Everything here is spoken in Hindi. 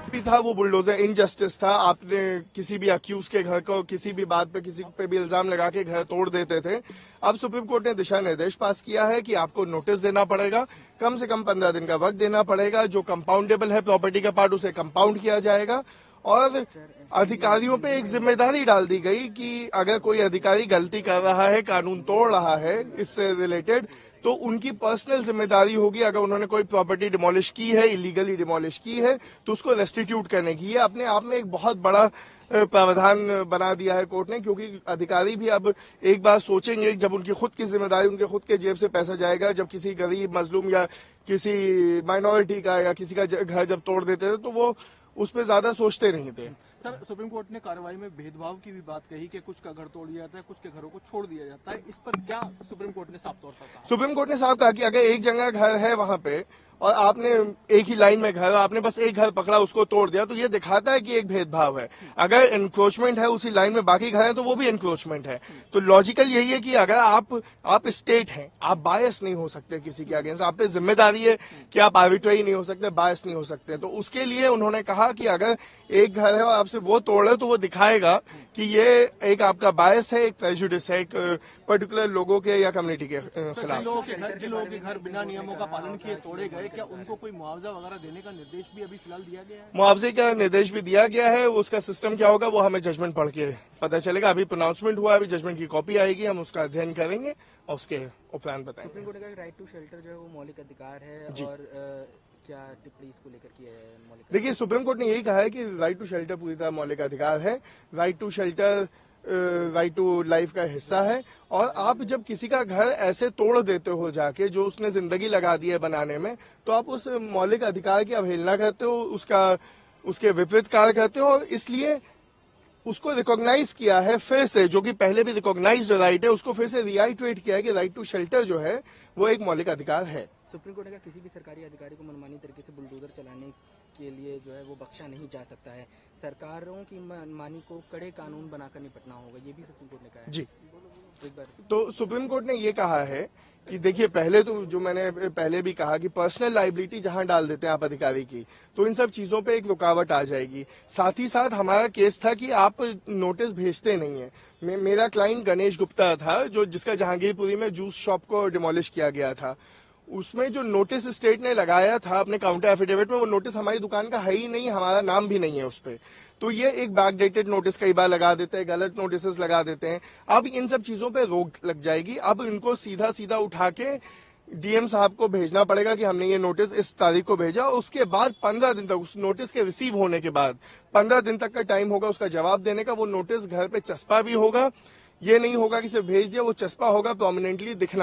भी था वो बुलडोजर इनजस्टिस था। आपने किसी भी अक्यूज के घर को किसी भी बात पे किसी पे भी इल्जाम लगा के घर तोड़ देते थे। अब सुप्रीम कोर्ट ने दिशा निर्देश पास किया है कि आपको नोटिस देना पड़ेगा, कम से कम 15 दिन का वक्त देना पड़ेगा। जो कंपाउंडेबल है प्रॉपर्टी का पार्ट उसे कंपाउंड किया जाएगा और अधिकारियों पे एक जिम्मेदारी डाल दी गई कि अगर कोई अधिकारी गलती कर रहा है, कानून तोड़ रहा है इससे रिलेटेड, तो उनकी पर्सनल जिम्मेदारी होगी। अगर उन्होंने कोई प्रॉपर्टी डिमोलिश की है, इलीगली डिमोलिश की है, तो उसको रेस्टिट्यूट करने की। ये अपने आप में एक बहुत बड़ा प्रावधान बना दिया है कोर्ट ने, क्योंकि अधिकारी भी अब एक बार सोचेंगे जब उनकी खुद की जिम्मेदारी, उनके खुद के जेब से पैसा जाएगा। जब किसी गरीब मजलूम या किसी माइनॉरिटी का या किसी का घर जब तोड़ देते थे तो वो उस पर ज्यादा सोचते नहीं थे। सर, सुप्रीम कोर्ट ने कार्रवाई में भेदभाव की भी बात कही कि कुछ का घर तोड़ दिया जाता है, कुछ के घरों को छोड़ दिया जाता है। इस पर क्या सुप्रीम कोर्ट ने साफ तौर पर कहा? सुप्रीम कोर्ट ने साफ कहा कि अगर एक जगह घर है वहां पे और आपने एक ही लाइन में घर, आपने बस एक घर पकड़ा उसको तोड़ दिया, तो ये दिखाता है कि एक भेदभाव है। अगर एनक्रोचमेंट है उसी लाइन में बाकी घर है तो वो भी एनक्रोचमेंट है। तो लॉजिकल यही है कि अगर आप स्टेट हैं, आप बायस नहीं हो सकते किसी के अगेंस्ट, आप पे जिम्मेदारी है कि आप आर्बिट्रेरी नहीं हो सकते, बायस नहीं हो सकते। तो उसके लिए उन्होंने कहा कि अगर एक घर है और आपसे वो तोड़ रहे तो वो दिखाएगा कि ये एक आपका बायस है, एक प्रेजुडिस है, एक पर्टिकुलर लोगों के या कम्युनिटी के खिलाफ। जिन लोगों के घर बिना नियमों का पालन किए तोड़े गए, क्या उनको कोई मुआवजा वगैरह देने का निर्देश भी अभी फिलहाल दिया गया है? मुआवजे का निर्देश भी दिया गया है। उसका सिस्टम क्या होगा वो हमें जजमेंट पढ़ के पता चलेगा। अभी प्रोनाउंसमेंट हुआ, अभी जजमेंट की कॉपी आएगी, हम उसका अध्ययन करेंगे और उसके उपरांत बताएंगे। सुप्रीम कोर्ट ने कहा राइट टू शेल्टर जो है वो मौलिक अधिकार है और क्या टिप्पणी इसको लेकर किया है? मौलिक देखिए, सुप्रीम कोर्ट ने यही कहा है कि राइट टू शेल्टर पूरी तरह मौलिक अधिकार है। Right to shelter right to life का हिस्सा है। और आप जब किसी का घर ऐसे तोड़ देते हो जाके, जो उसने जिंदगी लगा दी है बनाने में, तो आप उस मौलिक अधिकार की अवहेलना करते हो, उसके विपरीत कार्य करते हो। और इसलिए उसको रिकॉग्नाइज किया है फिर से, जो कि पहले भी रिकॉग्नाइज्ड राइट है, उसको फिर से रिआइट्रेट किया है कि राइट टू शेल्टर जो है वो एक मौलिक अधिकार है। सुप्रीम कोर्ट ने कहा किसी भी सरकारी अधिकारी को मनमानी तरीके से बुलडोजर चलाने के लिए जो है वो बख्शा नहीं जा सकता है। सरकारों की मनमानी को कड़े कानून बनाकर निपटना होगा, ये भी सुप्रीम कोर्ट ने कहा है। जी, एक बार तो सुप्रीम कोर्ट ने ये कहा है कि देखिए, पहले तो जो मैंने पहले भी कहा कि पर्सनल लाइबिलिटी जहां डाल देते हैं आप अधिकारी की, तो इन सब चीजों पे एक रुकावट आ जाएगी। साथ ही साथ हमारा केस था कि आप नोटिस भेजते नहीं है। मेरा क्लाइंट गणेश गुप्ता था, जिसका जहांगीरपुरी में जूस शॉप को डिमोलिश किया गया था। उसमें जो नोटिस स्टेट ने लगाया था अपने काउंटर एफिडेविट में, वो नोटिस हमारी दुकान का है ही नहीं, हमारा नाम भी नहीं है उस पर। तो ये एक बैकडेटेड नोटिस कई बार लगा देते हैं, गलत नोटिस लगा देते हैं। अब इन सब चीजों पे रोक लग जाएगी। अब इनको सीधा सीधा उठा के डीएम साहब को भेजना पड़ेगा कि हमने ये नोटिस इस तारीख को भेजा। उसके बाद 15 दिन तक, उस नोटिस के रिसीव होने के बाद 15 दिन तक का टाइम होगा उसका जवाब देने का। वो नोटिस घर पे चस्पा भी होगा, ये नहीं होगा कि सिर्फ भेज दिया, वो चस्पा होगा, प्रोमिनेंटली दिखना।